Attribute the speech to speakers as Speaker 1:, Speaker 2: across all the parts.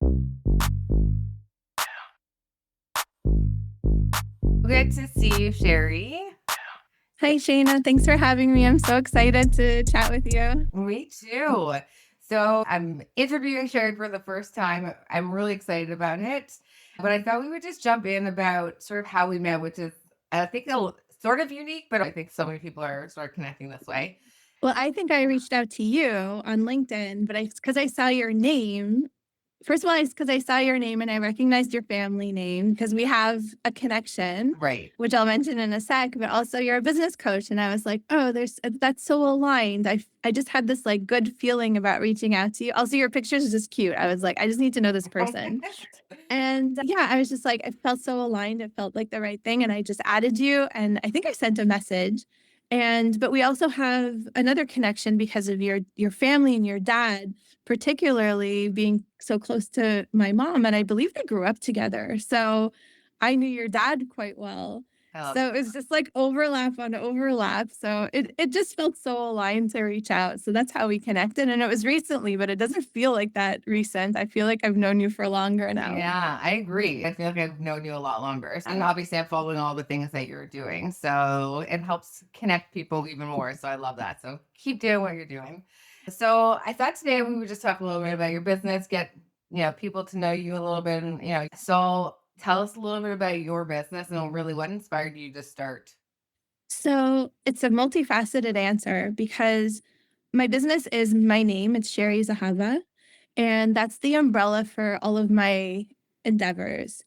Speaker 1: Good to see you, Sheri.
Speaker 2: Hi, Shayna. Thanks for having me. I'm so excited to chat with you.
Speaker 1: Me too. So I'm interviewing Sheri for the first time. I'm really excited about it. But I thought we would just jump in about sort of how we met, which is, I think, sort of unique, but I think so many people are sort of connecting this way.
Speaker 2: Well, I think I reached out to you on LinkedIn, but because I saw your name. First of all, it's because I saw your name and I recognized your family name because we have a connection,
Speaker 1: Right.
Speaker 2: which I'll mention in a sec. But also, you're a business coach, and I was like, oh, there's that's so aligned. I just had this like good feeling about reaching out to you. Also, your pictures is just cute. I was like, I just need to know this person. And yeah, I was just like, I felt so aligned. It felt like the right thing. And I just added you. And I think I sent a message. But we also have another connection because of your family and your dad, particularly being so close to my mom. And I believe they grew up together. So I knew your dad quite well.
Speaker 1: I love
Speaker 2: So it was just like overlap on overlap. So it just felt so aligned to reach out. So that's how we connected. And it was recently, but it doesn't feel like that recent. I feel like I've known you for longer now.
Speaker 1: Yeah, I agree. I feel like I've known you a lot longer. And obviously, I'm following all the things that you're doing. So it helps connect people even more. So I love that. So keep doing what you're doing. So I thought today we would just talk a little bit about your business, get people to know you a little bit, and so tell us a little bit about your business and really what inspired you to start.
Speaker 2: So it's a multifaceted answer because my business is my name. It's Sheri Zahava. And that's the umbrella for all of my endeavors.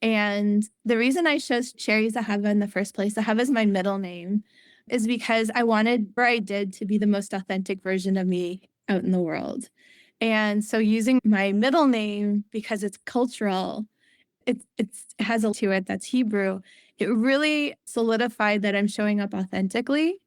Speaker 2: And the reason I chose Sheri Zahava in the first place, Zahava is my middle name, is because I wanted where I did to be the most authentic version of me out in the world. And so using my middle name because it's cultural, it has a to it that's Hebrew. It really solidified that I'm showing up authentically.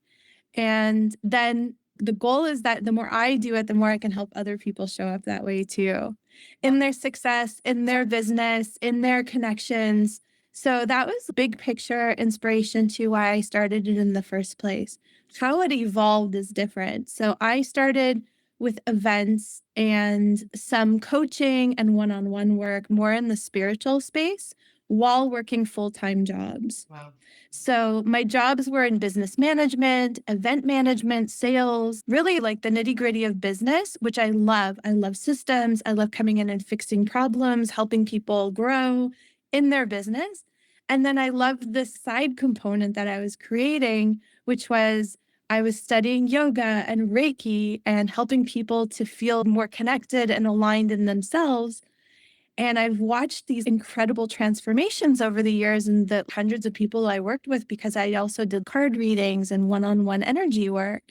Speaker 2: And then the goal is that the more I do it, the more I can help other people show up that way too, in their success, in their business, in their connections. So that was big picture inspiration to why I started it in the first place. How it evolved is different. So I started with events and some coaching and one on one work more in the spiritual space while working full time jobs.
Speaker 1: Wow.
Speaker 2: So my jobs were in business management, event management, sales, really like the nitty gritty of business, which I love. I love systems. I love coming in and fixing problems, helping people grow in their business. And then I loved this side component that I was creating, which was I was studying yoga and Reiki and helping people to feel more connected and aligned in themselves. And I've watched these incredible transformations over the years and the hundreds of people I worked with because I also did card readings and one on one energy work,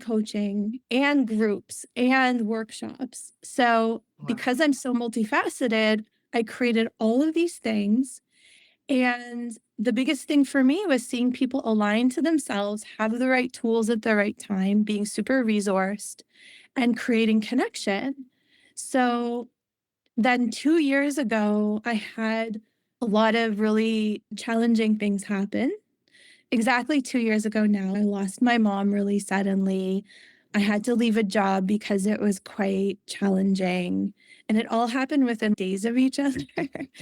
Speaker 2: coaching, and groups and workshops. So,
Speaker 1: Wow.
Speaker 2: because I'm so multifaceted, I created all of these things. And the biggest thing for me was seeing people align to themselves, have the right tools at the right time, being super resourced, and creating connection. So, then 2 years ago, I had a lot of really challenging things happen. Exactly 2 years ago now, I lost my mom really suddenly. I had to leave a job because it was quite challenging, and it all happened within days of each other.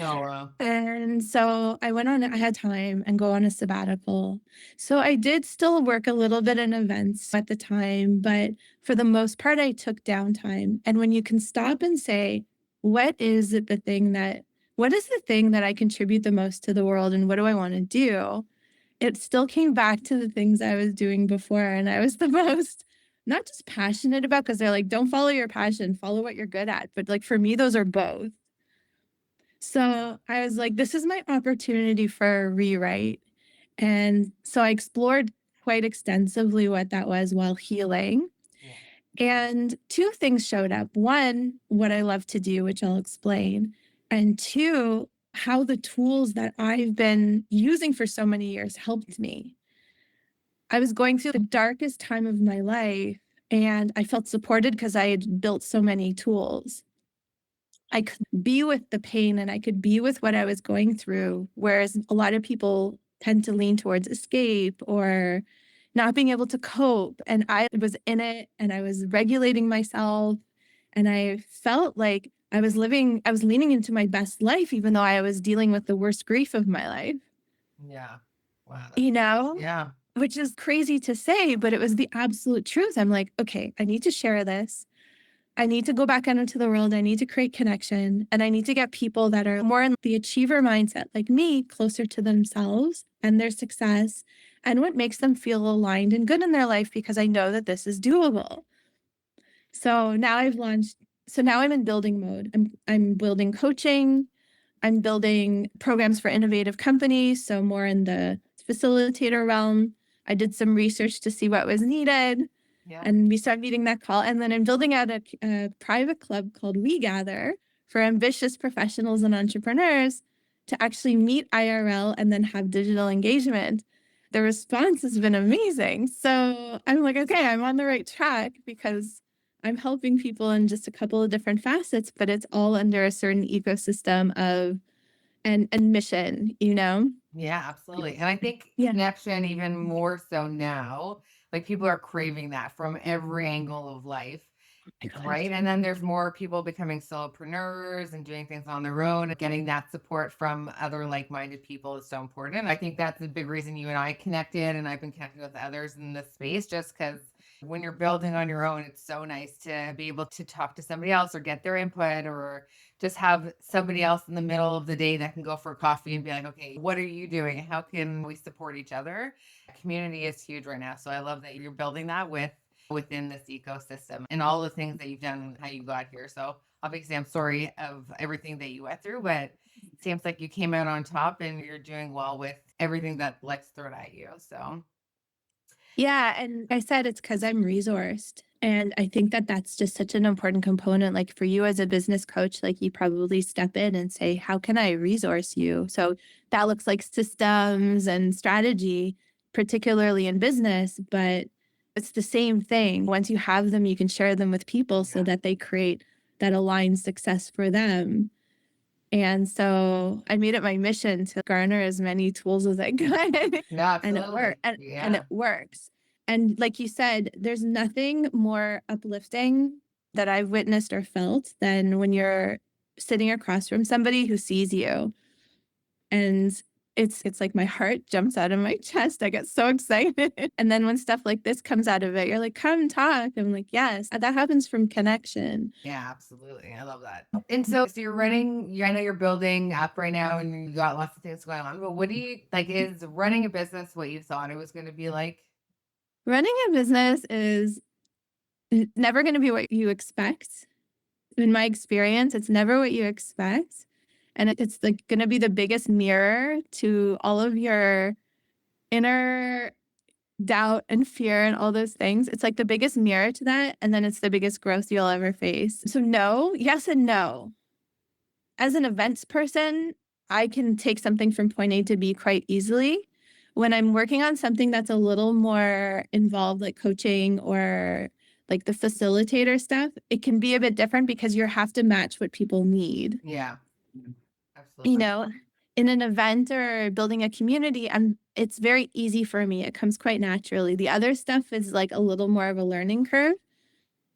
Speaker 1: Oh, wow.
Speaker 2: And so I had time and go on a sabbatical. So I did still work a little bit in events at the time, but for the most part, I took downtime. And when you can stop and say, what is the thing that I contribute the most to the world and what do I want to do? It still came back to the things I was doing before. And I was the most not just passionate about because they're like, don't follow your passion, follow what you're good at. But like for me, those are both. So I was like, this is my opportunity for a rewrite. And so I explored quite extensively what that was while healing.
Speaker 1: Yeah.
Speaker 2: And two things showed up. One, what I love to do, which I'll explain. And two, how the tools that I've been using for so many years helped me. I was going through the darkest time of my life and I felt supported because I had built so many tools. I could be with the pain and I could be with what I was going through. Whereas a lot of people tend to lean towards escape or not being able to cope. And I was in it and I was regulating myself. And I felt like I was leaning into my best life, even though I was dealing with the worst grief of my life,
Speaker 1: Yeah. Wow.
Speaker 2: you know,
Speaker 1: Yeah.
Speaker 2: which is crazy to say, but it was the absolute truth. I'm like, okay, I need to share this. I need to go back out into the world. I need to create connection and I need to get people that are more in the achiever mindset, like me, closer to themselves and their success and what makes them feel aligned and good in their life because I know that this is doable. So now I've launched, so now I'm in building mode. I'm building coaching, I'm building programs for innovative companies, so more in the facilitator realm. I did some research to see what was needed,
Speaker 1: Yeah.
Speaker 2: and we started meeting that call. And then I'm building out a private club called We Gather for ambitious professionals and entrepreneurs to actually meet IRL and then have digital engagement. The response has been amazing. So I'm like, okay, I'm on the right track because I'm helping people in just a couple of different facets, but it's all under a certain ecosystem of and mission, you know?
Speaker 1: Yeah, absolutely. And I think
Speaker 2: Yeah.
Speaker 1: connection, even more so now, like people are craving that from every angle of life.
Speaker 2: My God.
Speaker 1: Right. And then there's more people becoming solopreneurs and doing things on their own. Getting that support from other like minded people is so important. I think that's a big reason you and I connected, and I've been connecting with others in this space just because when you're building on your own, it's so nice to be able to talk to somebody else or get their input or just have somebody else in the middle of the day that can go for coffee and be like, okay, what are you doing? How can we support each other? Community is huge right now. So I love that you're building that within this ecosystem and all the things that you've done and how you got here. So obviously I'm sorry of everything that you went through, but it seems like you came out on top and you're doing well with everything that life's thrown at you. So
Speaker 2: Yeah, and I said it's because 'cause I'm resourced, and I think that that's just such an important component, like, for you as a business coach, like, you probably step in and say, "How can I resource you?" So, that looks like systems and strategy, particularly in business, but it's the same thing. Once you have them, you can share them with people so
Speaker 1: yeah.
Speaker 2: that they create that aligned success for them. And so I made it my mission to garner as many tools as I could
Speaker 1: No,
Speaker 2: and it
Speaker 1: absolutely.
Speaker 2: worked and it
Speaker 1: Yeah.
Speaker 2: works. And like you said, there's nothing more uplifting that I've witnessed or felt than when you're sitting across from somebody who sees you and it's like my heart jumps out of my chest. I get so excited. And then when stuff like this comes out of it, you're like, come talk. I'm like, yes, that happens from connection.
Speaker 1: Yeah, absolutely. I love that. And so you're running, I know you're building up right now and you got lots of things going on, but what do you like? Is running a business what you thought it was going to be like?
Speaker 2: Running a business is never going to be what you expect. In my experience, it's never what you expect. And it's like going to be the biggest mirror to all of your inner doubt and fear and all those things. It's like the biggest mirror to that. And then it's the biggest growth you'll ever face. So, no, yes, and no. As an events person, I can take something from point A to B quite easily. When I'm working on something that's a little more involved, like coaching or like the facilitator stuff, it can be a bit different because you have to match what people need.
Speaker 1: Yeah,
Speaker 2: You
Speaker 1: absolutely.
Speaker 2: know, in an event or building a community, it's very easy for me. It comes quite naturally. The other stuff is like a little more of a learning curve,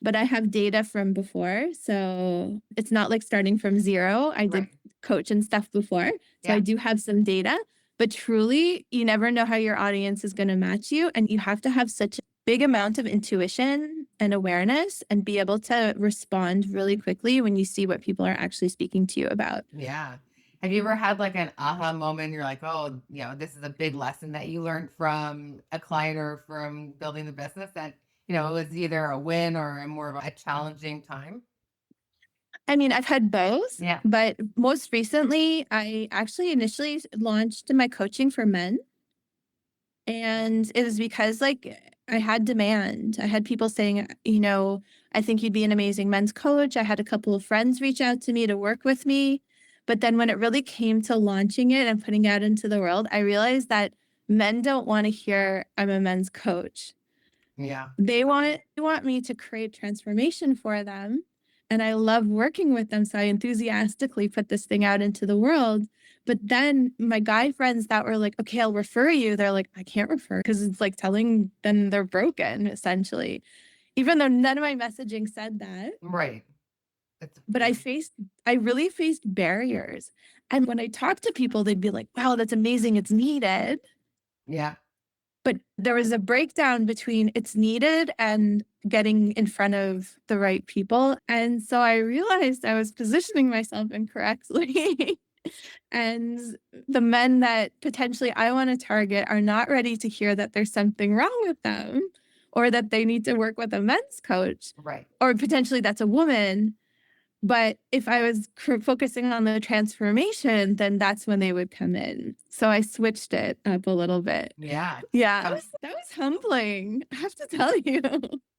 Speaker 2: but I have data from before. So it's not like starting from zero. I did
Speaker 1: Right.
Speaker 2: coach and stuff before. So I
Speaker 1: Yeah.
Speaker 2: do have some data, but truly, you never know how your audience is going to match you. And you have to have such a big amount of intuition and awareness and be able to respond really quickly when you see what people are actually speaking to you about.
Speaker 1: Yeah. Have you ever had like an aha moment? You're like, oh, this is a big lesson that you learned from a client or from building the business that, it was either a win or a more of a challenging time?
Speaker 2: I mean, I've had both,
Speaker 1: Yeah.
Speaker 2: but most recently, I actually initially launched my coaching for men. And it was because, like, I had demand. I had people saying, "I think you'd be an amazing men's coach." I had a couple of friends reach out to me to work with me. But then when it really came to launching it and putting it out into the world, I realized that men don't want to hear I'm a men's coach.
Speaker 1: Yeah.
Speaker 2: They want me to create transformation for them, and I love working with them, so I enthusiastically put this thing out into the world. But then my guy friends that were like, "Okay, I'll refer you." They're like, "I can't refer because it's like telling them they're broken, essentially." Even though none of my messaging said that.
Speaker 1: Right. It's
Speaker 2: but
Speaker 1: weird.
Speaker 2: I really faced barriers. And when I talked to people, they'd be like, wow, that's amazing. It's needed.
Speaker 1: Yeah.
Speaker 2: But there was a breakdown between it's needed and getting in front of the right people. And so I realized I was positioning myself incorrectly. And the men that potentially I want to target are not ready to hear that there's something wrong with them or that they need to work with a men's coach,
Speaker 1: Right.
Speaker 2: or potentially that's a woman. But if I was focusing on the transformation, then that's when they would come in. So I switched it up a little bit.
Speaker 1: Yeah.
Speaker 2: Yeah,
Speaker 1: Um,
Speaker 2: that was humbling, I have to tell you.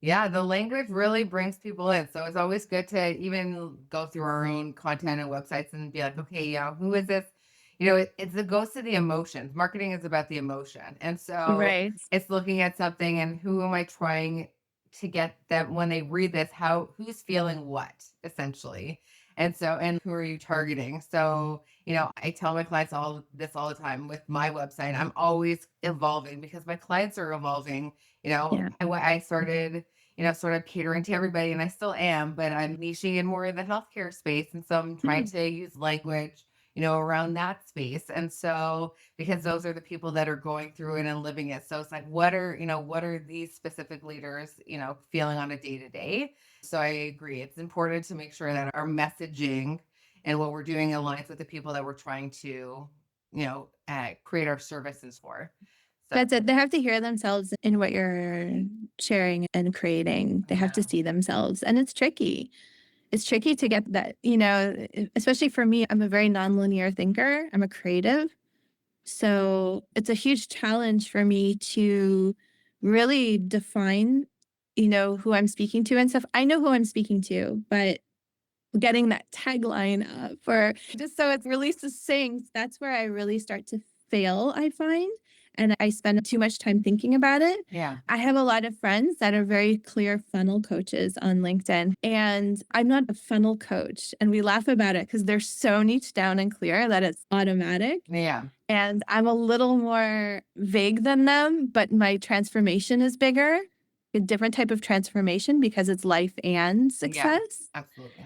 Speaker 1: yeah, the language really brings people in. So it's always good to even go through our own content and websites and be like, okay, yeah, who is this? It goes to the emotions. Marketing is about the emotion. And so
Speaker 2: Right.
Speaker 1: it's looking at something and who am I trying to get them when they read this, who's feeling what, essentially. And who are you targeting? So, I tell my clients all the time with my website. I'm always evolving because my clients are evolving.
Speaker 2: Yeah.
Speaker 1: I started sort of catering to everybody, and I still am, but I'm niching in more in the healthcare space. And so I'm trying
Speaker 2: Mm.
Speaker 1: to use language, around that space. And so, because those are the people that are going through it and living it. So it's like, what are these specific leaders, feeling on a day to day? So I agree. It's important to make sure that our messaging and what we're doing aligns with the people that we're trying to, create our services for. So,
Speaker 2: That's it. They have to hear themselves in what you're sharing and creating. They have to
Speaker 1: yeah.
Speaker 2: see themselves. And it's tricky. It's tricky to get that, especially for me, I'm a very nonlinear thinker. I'm a creative. So it's a huge challenge for me to really define, who I'm speaking to and stuff. I know who I'm speaking to, but getting that tagline up or just so it's really succinct, that's where I really start to fail, I find. And I spend too much time thinking about it.
Speaker 1: Yeah.
Speaker 2: I have a lot of friends that are very clear funnel coaches on LinkedIn, and I'm not a funnel coach. And we laugh about it because they're so niche down and clear that it's automatic.
Speaker 1: Yeah.
Speaker 2: And I'm a little more vague than them, but my transformation is bigger, a different type of transformation because it's life and
Speaker 1: Yeah.
Speaker 2: success.
Speaker 1: Absolutely.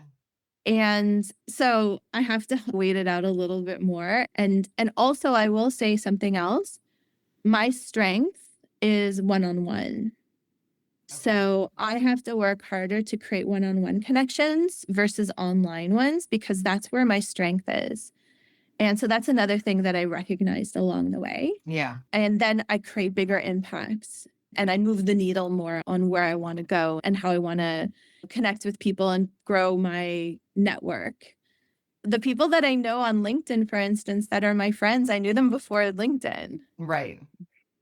Speaker 2: And so I have to wait it out a little bit more. And also I will say something else. My strength is one-on-one.
Speaker 1: Okay.
Speaker 2: So I have to work harder to create one-on-one connections versus online ones because that's where my strength is. And so that's another thing that I recognized along the way.
Speaker 1: Yeah.
Speaker 2: And then I create bigger impacts and I move the needle more on where I want to go and how I want to connect with people and grow my network. The people that I know on LinkedIn, for instance, that are my friends, I knew them before LinkedIn.
Speaker 1: Right.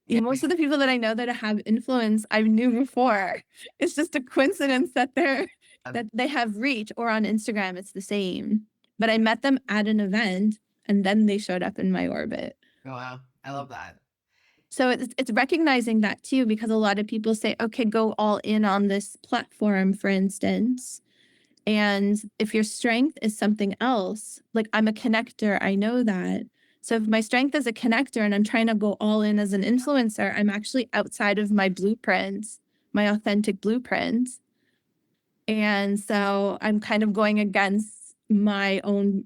Speaker 2: You
Speaker 1: Yeah.
Speaker 2: know, most of the people that I know that have influence, I knew before. It's just a coincidence that they have reach, or on Instagram, it's the same. But I met them at an event and then they showed up in my orbit.
Speaker 1: Oh, wow. I love that.
Speaker 2: So it's recognizing that too, because a lot of people say, okay, go all in on this platform, for instance. And if your strength is something else, like I'm a connector, I know that. So if my strength is a connector and I'm trying to go all in as an influencer, I'm actually outside of my blueprints, my authentic blueprints. And so I'm kind of going against my own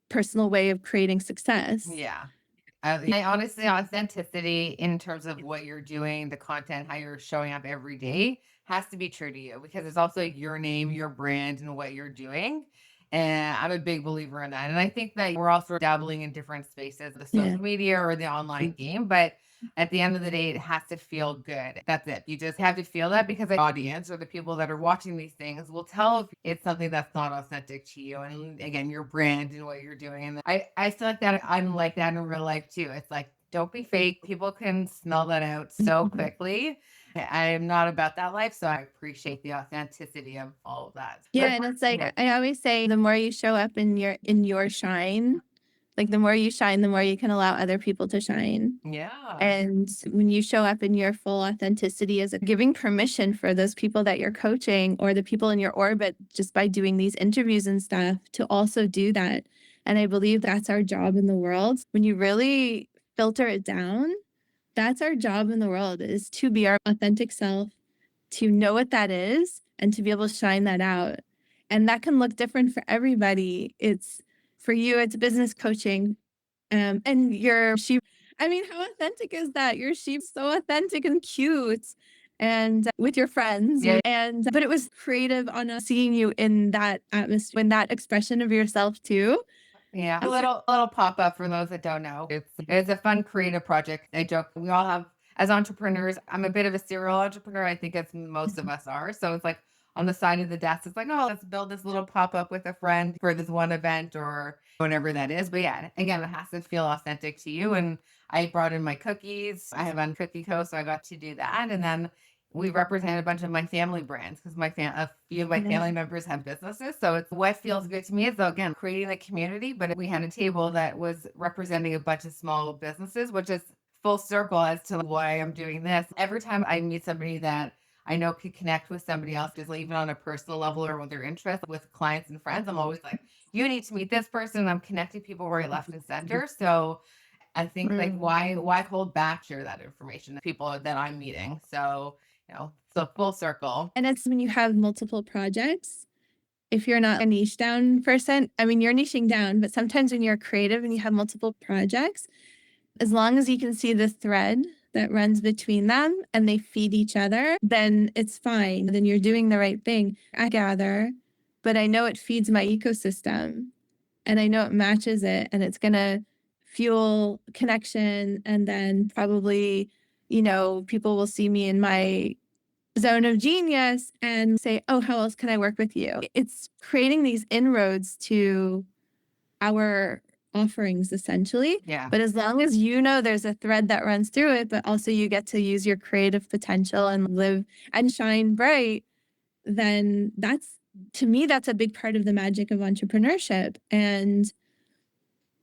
Speaker 2: personal way of creating success.
Speaker 1: Yeah. I honestly, authenticity in terms of what you're doing, the content, how you're showing up every day has to be true to you because it's also your name, your brand, and what you're doing. And I'm a big believer in that. And I think that we're also dabbling in different spaces, the
Speaker 2: Yeah.
Speaker 1: social media or the online game. But at the end of the day, it has to feel good. That's it. You just have to feel that because the audience or the people that are watching these things will tell if it's something that's not authentic to you. And again, your brand and what you're doing. And I feel like that I'm like that in real life too. It's like, don't be fake. People can smell that out so quickly. I'm not about that life. So I appreciate the authenticity of all of that.
Speaker 2: Yeah,
Speaker 1: But
Speaker 2: and it's like
Speaker 1: yeah.
Speaker 2: I always say the more you show up in your shine, like the more you shine, the more you can allow other people to shine.
Speaker 1: Yeah.
Speaker 2: And when you show up in your full authenticity as giving permission for those people that you're coaching or the people in your orbit just by doing these interviews and stuff to also do that. And I believe that's our job in the world. When you really filter it down, that's our job in the world is to be our authentic self, to know what that is and to be able to shine that out. And that can look different for everybody. It's for you, it's business coaching. And your sheep, I mean, how authentic is that? Your sheep's so authentic and cute and with your friends.
Speaker 1: Yeah.
Speaker 2: And, but it was creative on seeing you in that atmosphere, in that expression of yourself too.
Speaker 1: Yeah, a little pop up for those that don't know. It's a fun creative project. I joke we all have as entrepreneurs. I'm a bit of a serial entrepreneur. I think as most of us are. So it's like on the side of the desk, it's like, oh, let's build this little pop up with a friend for this one event or whatever that is. But yeah, again, it has to feel authentic to you. And I brought in my cookies. I have on cookie co, so I got to do that. And then we represent a bunch of my family brands because a few of my family members have businesses. So it's what feels good to me is again creating a community. But we had a table that was representing a bunch of small businesses, which is full circle as to why I'm doing this. Every time I meet somebody that I know could connect with somebody else, just even on a personal level or with their interest with clients and friends, I'm always like, you need to meet this person. I'm connecting people right, left, and center. So I think like why hold back share that information to people that I'm meeting. So, so full circle.
Speaker 2: And it's when you have multiple projects, if you're not a niche down person, I mean, you're niching down, but sometimes when you're creative and you have multiple projects, as long as you can see the thread that runs between them and they feed each other, then it's fine. Then you're doing the right thing. I gather, but I know it feeds my ecosystem and I know it matches it and it's going to fuel connection. And then probably, people will see me in my zone of genius and say, oh, how else can I work with you? It's creating these inroads to our offerings essentially.
Speaker 1: Yeah.
Speaker 2: But as long as you know there's a thread that runs through it, but also you get to use your creative potential and live and shine bright, then that's to me, that's a big part of the magic of entrepreneurship and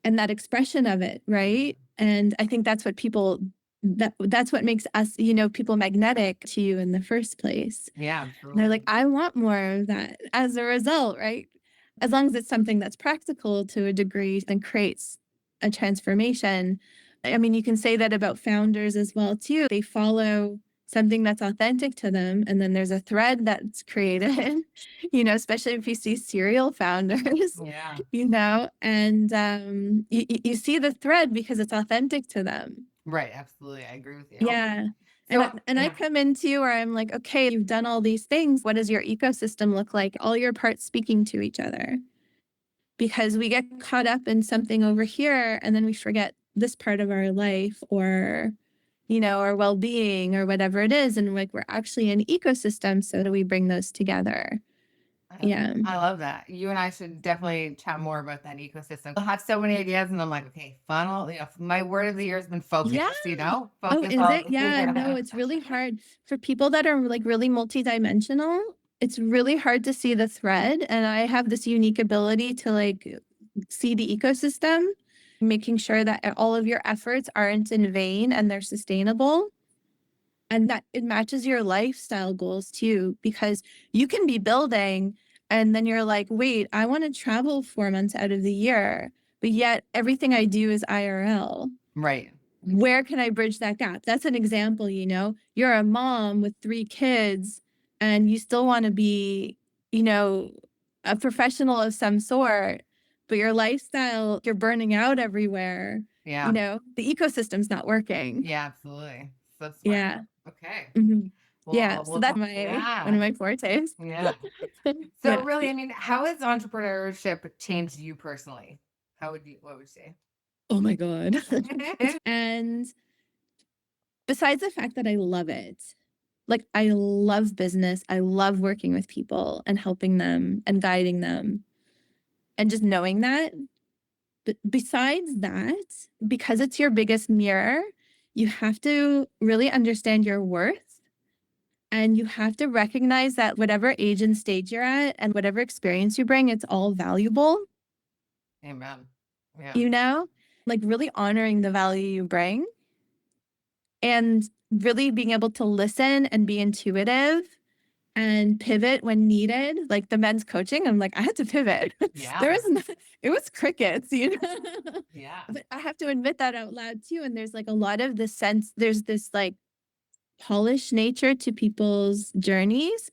Speaker 2: that expression of it, right? And I think that's what that's what makes us, people magnetic to you in the first place.
Speaker 1: Yeah,
Speaker 2: They're like,
Speaker 1: absolutely.
Speaker 2: I want more of that as a result, right? As long as it's something that's practical to a degree and creates a transformation. I mean, you can say that about founders as well, too. They follow something that's authentic to them. And then there's a thread that's created, especially if you see serial founders,
Speaker 1: Yeah.
Speaker 2: and you see the thread because it's authentic to them.
Speaker 1: Right. Absolutely. I agree with you.
Speaker 2: Yeah. And
Speaker 1: So
Speaker 2: I
Speaker 1: yeah.
Speaker 2: come into where I'm like, okay, you've done all these things. What does your ecosystem look like? All your parts speaking to each other. Because we get caught up in something over here and then we forget this part of our life or, our well-being or whatever it is. And like we're actually an ecosystem. So do we bring those together? Yeah.
Speaker 1: I love that. You and I should definitely chat more about that ecosystem. I have so many ideas, and I'm like, okay, funnel. My word of the year has been focus.
Speaker 2: Yeah. Oh,
Speaker 1: Focus
Speaker 2: is it?
Speaker 1: on.
Speaker 2: Yeah, no, it's really hard for people that are like really multidimensional. It's really hard to see the thread. And I have this unique ability to like see the ecosystem, making sure that all of your efforts aren't in vain and they're sustainable. And that it matches your lifestyle goals too, because you can be building and then you're like, wait, I want to travel 4 months out of the year, but yet everything I do is IRL.
Speaker 1: Right.
Speaker 2: Where can I bridge that gap? That's an example, you're a mom with 3 kids and you still want to be, you know, a professional of some sort, but your lifestyle, you're burning out everywhere.
Speaker 1: Yeah.
Speaker 2: The ecosystem's not working.
Speaker 1: Yeah. Absolutely. So smart.
Speaker 2: Yeah.
Speaker 1: Okay.
Speaker 2: Mhm. Yeah.
Speaker 1: Well,
Speaker 2: So that's one
Speaker 1: yeah.
Speaker 2: of my fortes.
Speaker 1: Yeah. So
Speaker 2: Yeah.
Speaker 1: really, I mean, how has entrepreneurship changed you personally? What would you
Speaker 2: Oh my God.
Speaker 1: say?
Speaker 2: And besides the fact that I love it, like I love business, I love working with people and helping them and guiding them and just knowing that. But besides that, because it's your biggest mirror, you have to really understand your worth and you have to recognize that whatever age and stage you're at and whatever experience you bring, it's all valuable,
Speaker 1: Amen. Yeah.
Speaker 2: you know? Like really honoring the value you bring and really being able to listen and be intuitive and pivot when needed. Like the men's coaching, I'm like, I had to pivot.
Speaker 1: Yeah.
Speaker 2: There was no, it was crickets,
Speaker 1: Yeah.
Speaker 2: But I have to admit that out loud too. And there's like a lot of this sense, there's this like polished nature to people's journeys.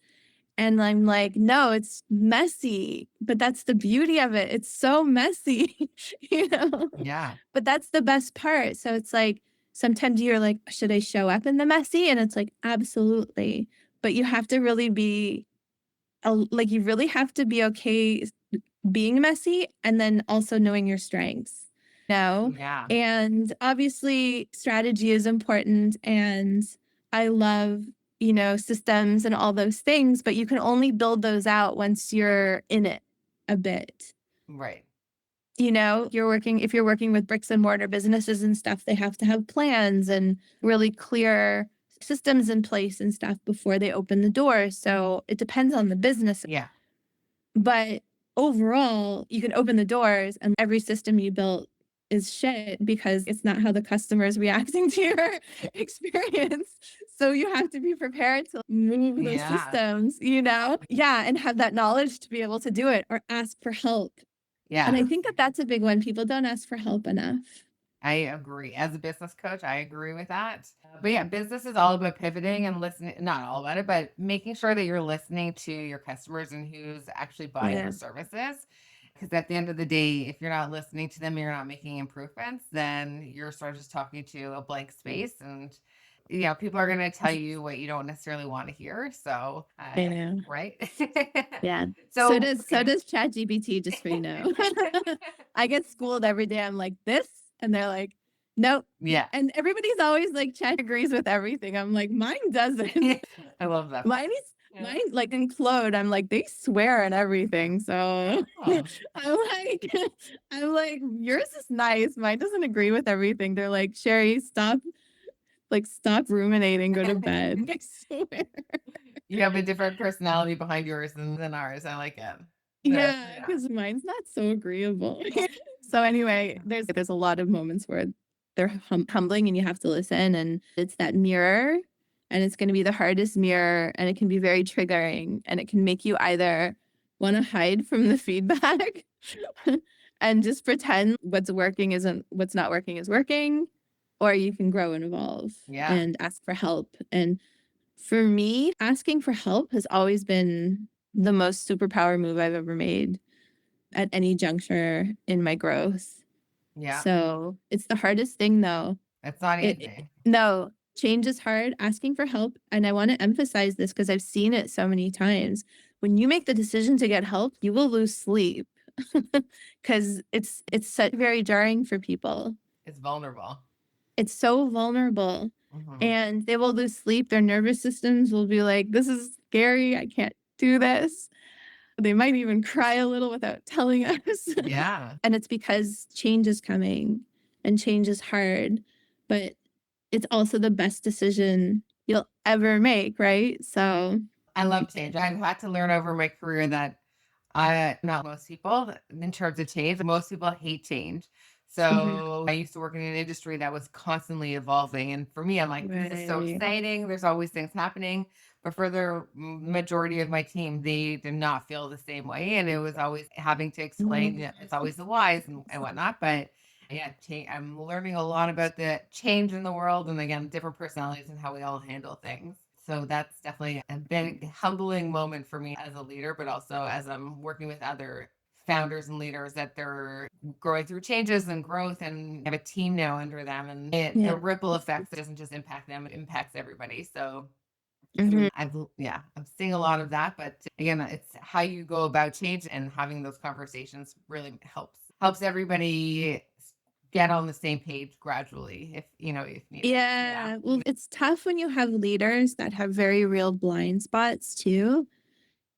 Speaker 2: And I'm like, no, it's messy, but that's the beauty of it. It's so messy, you know?
Speaker 1: Yeah.
Speaker 2: But that's the best part. So it's like sometimes you're like, should I show up in the messy? And it's like, absolutely. But you have to really be like, you really have to be okay being messy and then also knowing your strengths. No.
Speaker 1: Yeah.
Speaker 2: And obviously, strategy is important. And I love, systems and all those things, but you can only build those out once you're in it a bit.
Speaker 1: Right.
Speaker 2: If you're working with bricks and mortar businesses and stuff, they have to have plans and really clear systems in place and stuff before they open the door. So it depends on the business.
Speaker 1: Yeah.
Speaker 2: But overall, you can open the doors and every system you built is shit because it's not how the customer is reacting to your experience. So you have to be prepared to move those
Speaker 1: Yeah.
Speaker 2: systems, you know? Yeah, and have that knowledge to be able to do it or ask for help. And
Speaker 1: Yeah.
Speaker 2: I think that that's a big one. People don't ask for help enough.
Speaker 1: I agree. As a business coach, I agree with that. But yeah, business is all about pivoting and listening, not all about it, but making sure that you're listening to your customers and who's actually buying your
Speaker 2: Yeah.
Speaker 1: services. Because at the end of the day, if you're not listening to them, you're not making improvements, then you're sort of just talking to a blank space. And, people are going to tell you what you don't necessarily want to hear. So,
Speaker 2: I know.
Speaker 1: right.
Speaker 2: Yeah. So
Speaker 1: So,
Speaker 2: does so does ChatGPT, just so you know. I get schooled every day. I'm like, this, and they're like, nope.
Speaker 1: yeah.
Speaker 2: And everybody's always like, Chat agrees with everything. I'm like, mine doesn't.
Speaker 1: I love that.
Speaker 2: Mine like in Claude, I'm like, they swear and everything. So
Speaker 1: Oh,
Speaker 2: I'm like, I'm like, yours is nice. Mine doesn't agree with everything. They're like, Sheri, stop ruminating, go to bed. I swear.
Speaker 1: you have a different personality behind yours than ours. I like it.
Speaker 2: Yeah,
Speaker 1: Yeah.
Speaker 2: because mine's not so agreeable. So anyway, there's a lot of moments where they're humbling and you have to listen, and it's that mirror, and it's going to be the hardest mirror, and it can be very triggering, and it can make you either want to hide from the feedback and just pretend what's not working is working, or you can grow and evolve
Speaker 1: Yeah.
Speaker 2: and ask for help. And for me, asking for help has always been the most superpower move I've ever made at any juncture in my growth.
Speaker 1: Yeah.
Speaker 2: So it's the hardest thing though.
Speaker 1: It's not
Speaker 2: It
Speaker 1: easy.
Speaker 2: no, change is hard, asking for help. And I want to emphasize this because I've seen it so many times. When you make the decision to get help, you will lose sleep because it's so very jarring for people.
Speaker 1: It's vulnerable.
Speaker 2: It's so vulnerable
Speaker 1: Hmm.
Speaker 2: and they will lose sleep. Their nervous systems will be like, this is scary. I can't do this. They might even cry a little without telling us.
Speaker 1: Yeah.
Speaker 2: And it's because change is coming and change is hard, but it's also the best decision you'll ever make, right? So,
Speaker 1: I love change. I've had to learn over my career that not most people in terms of change, most people hate change.
Speaker 2: mhm.
Speaker 1: So I used to work in an industry that was constantly evolving. And for me, I'm like, this is so
Speaker 2: Right.
Speaker 1: exciting. There's always things happening. But for the majority of my team, they did not feel the same way. And it was always having to explain,
Speaker 2: Mhm.
Speaker 1: it's always the whys and whatnot. But yeah, I'm learning a lot about the change in the world and again, different personalities and how we all handle things. So that's definitely a big humbling moment for me as a leader, but also as I'm working with other founders and leaders that they're growing through changes and growth and have a team now under them. And the
Speaker 2: Yeah.
Speaker 1: ripple effect doesn't just impact them, it impacts everybody. So
Speaker 2: Mhm.
Speaker 1: I'm seeing a lot of that. But again, it's how you go about change and having those conversations really helps everybody get on the same page gradually if needed. Yeah.
Speaker 2: Yeah. Well, it's tough when you have leaders that have very real blind spots too,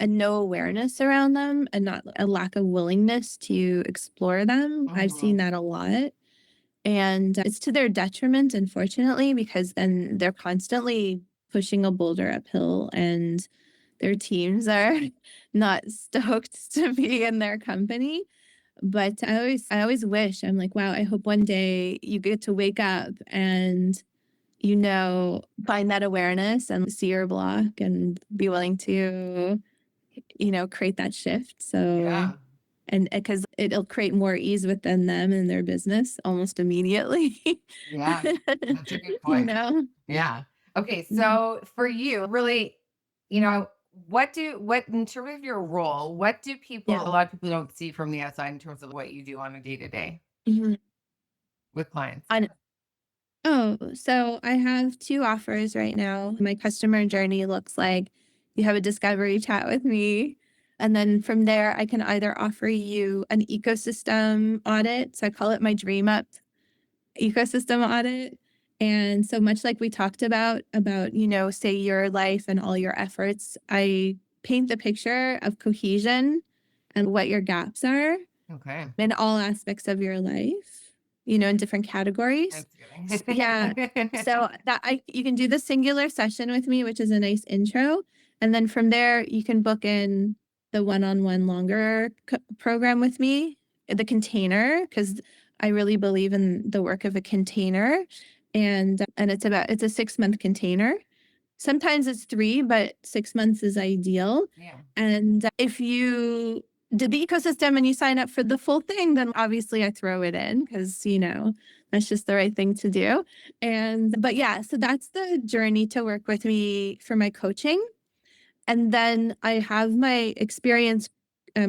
Speaker 2: and no awareness around them, and not a lack of willingness to explore them. I've seen
Speaker 1: Hmm.
Speaker 2: that a lot. And it's to their detriment, unfortunately, because then they're constantly pushing a boulder uphill and their teams are not stoked to be in their company. But I always wish, I'm like, wow, I hope one day you get to wake up and, find that awareness and see your block and be willing to, create that shift. So,
Speaker 1: Yeah.
Speaker 2: and because it'll create more ease within them and their business almost immediately.
Speaker 1: Yeah. That's a good
Speaker 2: you
Speaker 1: point.
Speaker 2: know?
Speaker 1: Yeah. Okay.
Speaker 2: Mhm.
Speaker 1: So for you, really, you know, what in terms of your role, what do
Speaker 2: Yeah.
Speaker 1: people, a lot of people don't see from the outside in terms of what you do on a day to day
Speaker 2: Mhm.
Speaker 1: with clients?
Speaker 2: On Oh, so I have 2 offers right now. My customer journey looks like you have a discovery chat with me, and then from there, I can either offer you an ecosystem audit, so I call it my dream up ecosystem audit. And so much like we talked about, say your life and all your efforts, I paint the picture of cohesion and what your gaps are
Speaker 1: Okay.
Speaker 2: in all aspects of your life, in different categories. Yeah.
Speaker 1: Thanksgiving.
Speaker 2: So that you can do the singular session with me, which is a nice intro. And then from there, you can book in the one-on-one longer program with me, the container, because I really believe in the work of a container. And it's a 6-month container. Sometimes it's 3, but 6 months is ideal.
Speaker 1: Yeah.
Speaker 2: And if you did the ecosystem and you sign up for the full thing, then obviously I throw it in because, that's just the right thing to do. But yeah, so that's the journey to work with me for my coaching. And then I have my experience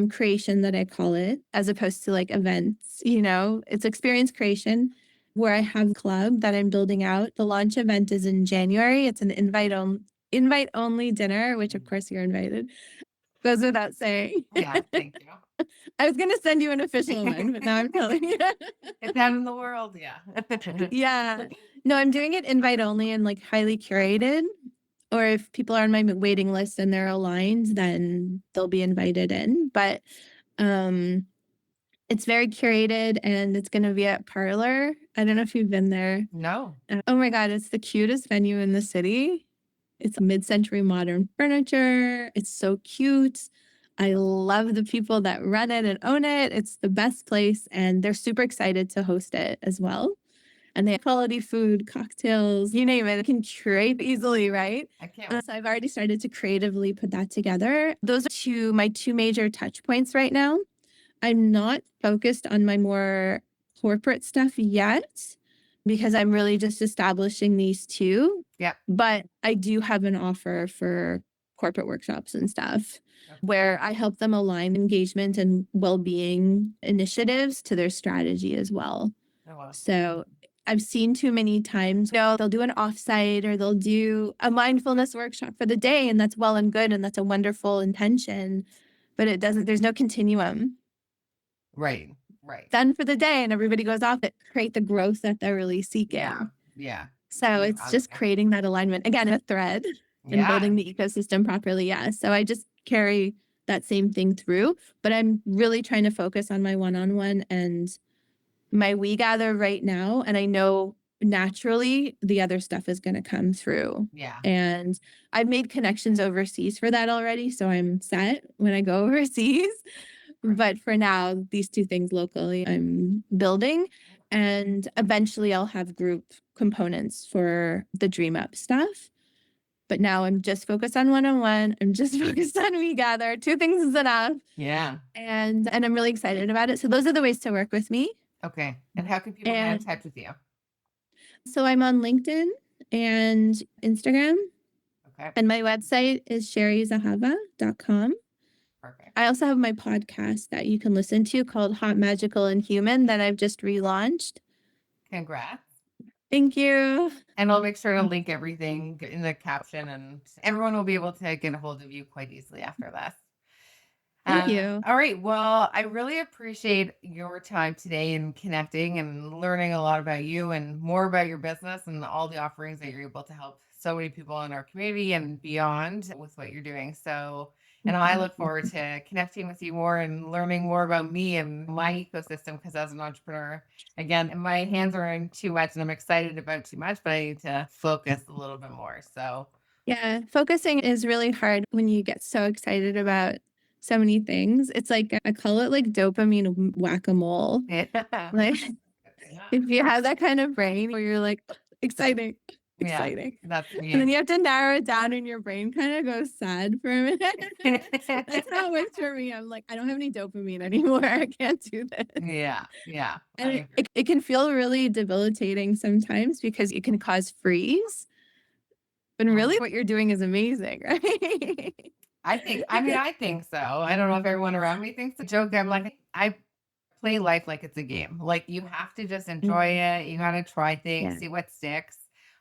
Speaker 2: creation that I call it, as opposed to like events, it's experience creation where I have a club that I'm building out. The launch event is in January. It's an invite only dinner, which of course you're invited. Goes without saying.
Speaker 1: Yeah. Thank you.
Speaker 2: I was gonna send you an official one, but now I'm telling you.
Speaker 1: It's out in the world. Yeah.
Speaker 2: Yeah. No, I'm doing it invite only and like highly curated. Or if people are on my waiting list and they're aligned, then they'll be invited in. But um it's very curated and it's gonna be at Parlor. I don't know if you've been there.
Speaker 1: No.
Speaker 2: Oh my God, it's the cutest venue in the city. It's mid-century modern furniture. It's so cute. I love the people that run it and own it. It's the best place, and they're super excited to host it as well. And they have quality food, cocktails, you name it. It can curate easily, right?
Speaker 1: I can't.
Speaker 2: So I've already started to creatively put that together. Those are my two major touch points right now. I'm not focused on my more corporate stuff yet because I'm really just establishing these two.
Speaker 1: Yep.
Speaker 2: But I do have an offer for corporate workshops and stuff
Speaker 1: Okay.
Speaker 2: where I help them align engagement and well being initiatives to their strategy as well.
Speaker 1: Oh, wow.
Speaker 2: So I've seen too many times, they'll do an offsite or they'll do a mindfulness workshop for the day, and that's well and good. And that's a wonderful intention, but there's no continuum
Speaker 1: Right. Right.
Speaker 2: done for the day and everybody goes off to create the growth that they're really
Speaker 1: Yeah.
Speaker 2: seeking.
Speaker 1: Yeah.
Speaker 2: So it's just
Speaker 1: Okay.
Speaker 2: creating that alignment again, a thread and
Speaker 1: Yeah.
Speaker 2: building the ecosystem properly. Yeah. So I just carry that same thing through, but I'm really trying to focus on my one-on-one and my we gather right now. And I know naturally the other stuff is going to come through.
Speaker 1: Yeah.
Speaker 2: And I've made connections overseas for that already. So I'm set when I go overseas.
Speaker 1: Right.
Speaker 2: But for now, these two things locally I'm building. And eventually I'll have group components for the Dream Up stuff. But now I'm just focused on one-on-one. I'm just focused on We Gather. 2 things is enough.
Speaker 1: Yeah.
Speaker 2: And I'm really excited about it. So those are the ways to work with me.
Speaker 1: Okay. And how can people get in
Speaker 2: And
Speaker 1: touch with you?
Speaker 2: so I'm on LinkedIn and Instagram.
Speaker 1: Okay.
Speaker 2: And my website is sherizahava.com.
Speaker 1: Perfect.
Speaker 2: I also have my podcast that you can listen to called Hot, Magical, and Human that I've just relaunched.
Speaker 1: Congrats.
Speaker 2: Thank you.
Speaker 1: And I'll make sure to link everything in the caption, and everyone will be able to get a hold of you quite easily after this.
Speaker 2: Thank you.
Speaker 1: All right. Well, I really appreciate your time today and connecting and learning a lot about you and more about your business and all the offerings that you're able to help so many people in our community and beyond with what you're doing. So, and I look forward to connecting with you more and learning more about me and my ecosystem because as an entrepreneur, again, my hands are in too much and I'm excited about too much, but I need to focus a little bit more. So,
Speaker 2: Yeah, focusing is really hard when you get so excited about so many things. It's like I call it like dopamine whack-a-mole.
Speaker 1: yeah.
Speaker 2: Like
Speaker 1: Yeah.
Speaker 2: if you have that kind of brain where you're like exciting,
Speaker 1: Yeah.
Speaker 2: exciting.
Speaker 1: That's
Speaker 2: And then
Speaker 1: me.
Speaker 2: you have to narrow it down and your brain kind of goes sad for a minute. That's how it works for me. I'm like, I don't have any dopamine anymore. I can't do this.
Speaker 1: Yeah. Yeah. I
Speaker 2: And
Speaker 1: agree.
Speaker 2: it can feel really debilitating sometimes because it can cause freeze. But really what you're doing is amazing, right?
Speaker 1: I think so. I don't know if everyone around me thinks the joke. I'm like, I play life like it's a game. Like you have to just enjoy
Speaker 2: Mhm.
Speaker 1: it. You got to try things,
Speaker 2: Yeah.
Speaker 1: see what sticks.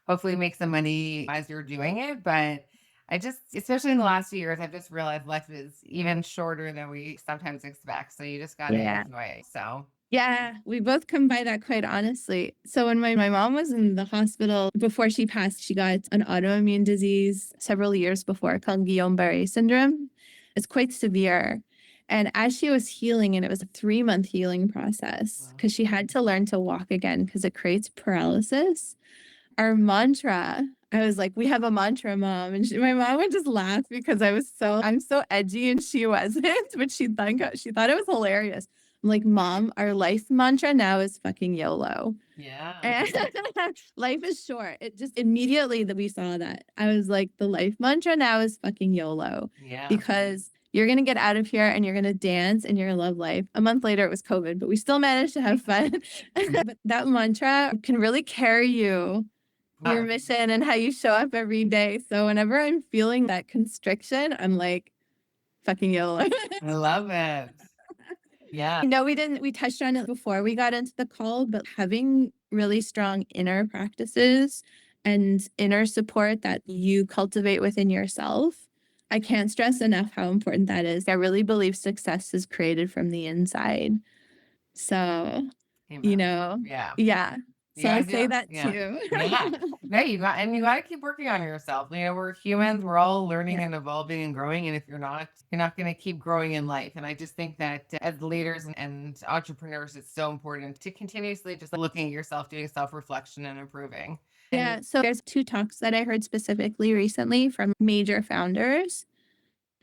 Speaker 1: Hopefully, make some money as you're doing it. But I just, especially in the last few years, I've just realized life is even shorter than we sometimes expect. So you just got to
Speaker 2: Yeah.
Speaker 1: enjoy it. So,
Speaker 2: Yeah, we both come by that quite honestly. So when my mom was in the hospital before she passed, she got an autoimmune disease several years before called Guillain-Barré syndrome. It's quite severe. And as she was healing, and it was a 3-month healing process
Speaker 1: wow.
Speaker 2: because she had to learn to walk again because it creates paralysis. Our mantra, I was like, "We have a mantra, mom." And my mom would just laugh because I'm so edgy and she wasn't, but she thought it was hilarious. I'm like, "Mom, our life mantra now is fucking YOLO."
Speaker 1: Yeah.
Speaker 2: And life is short. It just immediately that we saw that. I was like, "The life mantra now is fucking YOLO
Speaker 1: Yeah.
Speaker 2: because you're gonna get out of here and you're gonna dance and you're gonna love life." A month later, it was COVID, but we still managed to have fun. But that mantra can really carry you your
Speaker 1: Wow.
Speaker 2: mission and how you show up every day. So whenever I'm feeling that constriction, I'm like, fucking YOLO.
Speaker 1: I love it. Yeah.
Speaker 2: No, we touched on it before we got into the call, but having really strong inner practices and inner support that you cultivate within yourself, I can't stress enough how important that is. I really believe success is created from the inside. So, you
Speaker 1: Amen.
Speaker 2: know,
Speaker 1: Yeah.
Speaker 2: yeah.
Speaker 1: You
Speaker 2: So I
Speaker 1: gotta do
Speaker 2: say
Speaker 1: it.
Speaker 2: that
Speaker 1: Yeah.
Speaker 2: too.
Speaker 1: Yeah. No, you gotta keep working on yourself. We're humans, we're all learning
Speaker 2: Yeah.
Speaker 1: and evolving and growing. And if you're not gonna keep growing in life. And I just think that as leaders and entrepreneurs, it's so important to continuously just looking at yourself, doing self-reflection and improving. And
Speaker 2: Yeah, so there's 2 talks that I heard specifically recently from major founders,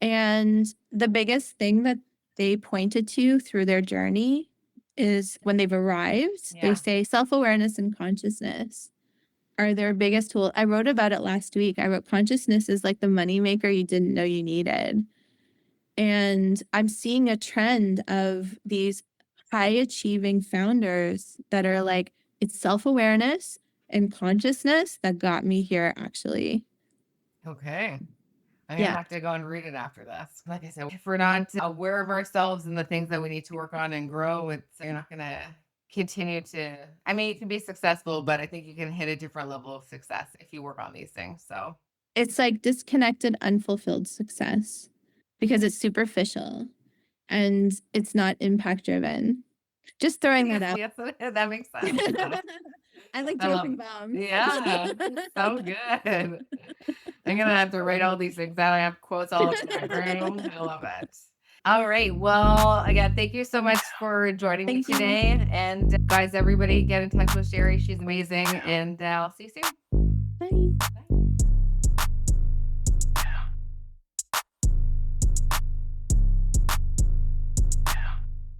Speaker 2: and the biggest thing that they pointed to through their journey is when they've arrived, they
Speaker 1: yeah.
Speaker 2: say self-awareness and consciousness are their biggest tool. I wrote about it last week. I wrote consciousness is like the money maker you didn't know you needed. And I'm seeing a trend of these high achieving founders that are like, it's self awareness and consciousness that got me here, actually.
Speaker 1: Okay. I'm gonna
Speaker 2: Yeah.
Speaker 1: have to go and read it after this. Like I said, if we're not aware of ourselves and the things that we need to work on and grow, you're not gonna continue to. I mean, you can be successful, but I think you can hit a different level of success if you work on these things. So
Speaker 2: It's like disconnected, unfulfilled success because it's superficial and it's not impact driven. Just throwing that out.
Speaker 1: yes, that makes sense. Yeah.
Speaker 2: I like
Speaker 1: I love
Speaker 2: dropping
Speaker 1: it.
Speaker 2: bombs.
Speaker 1: Yeah, so good. I'm gonna have to write all these things down. I have quotes all over my room. I love it. All right. Well, again, thank you so much for joining me
Speaker 2: Thank you.
Speaker 1: today. And guys, everybody get in touch with Sheri. She's amazing. And I'll see you soon.
Speaker 2: Bye.
Speaker 1: Bye.